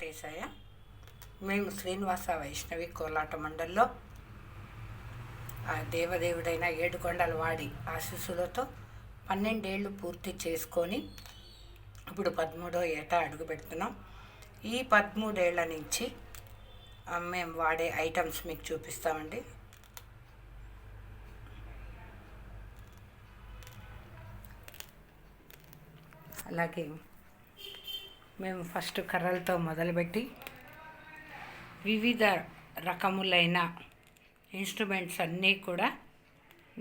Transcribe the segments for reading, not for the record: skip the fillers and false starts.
వెంకటేశయ్య. మేము శ్రీనివాస వైష్ణవి కోలాట మండలిలో ఆ దేవదేవుడైన ఏడుకొండల వాడి ఆశీస్సులతో 12 ఏళ్ళు పూర్తి చేసుకొని ఇప్పుడు 13వ ఏట అడుగు పెడుతున్నాం. ఈ 13 ఏళ్ల నుంచి మేము వాడే ఐటమ్స్ మీకు చూపిస్తామండి. అలాగే మేము ఫస్ట్ కర్రలతో మొదలుపెట్టి వివిధ రకములైన ఇన్స్ట్రుమెంట్స్ అన్నీ కూడా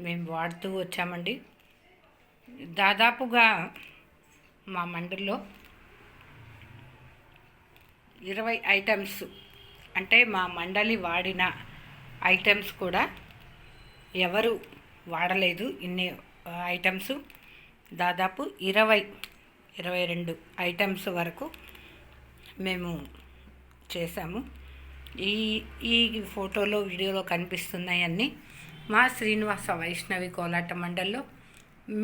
మేము వాడుతూ వచ్చామండి. దాదాపుగా మా మండలిలో 20 ఐటమ్స్, అంటే మా మండలి వాడిన ఐటమ్స్ కూడా ఎవరు వాడలేదు. ఇన్ని ఐటమ్స్ దాదాపు 22 ఐటమ్స్ వరకు మేము చేసాము. ఈ ఫోటోలో వీడియోలో కనిపిస్తున్నాయన్నీ మా శ్రీనివాస వైష్ణవి కోలాట మండలిలో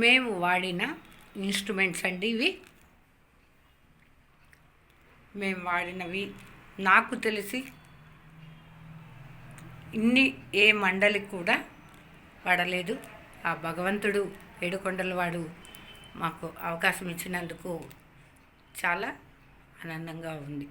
మేము వాడిన ఇన్స్ట్రుమెంట్స్ అండి. ఇవి మేము వాడినవి. నాకు తెలిసి ఇన్ని ఏ మండలి కూడా వాడలేదు. ఆ భగవంతుడు ఏడుకొండల వాడు మాకు అవకాశం ఇచ్చినందుకు చాలా ఆనందంగా ఉంది.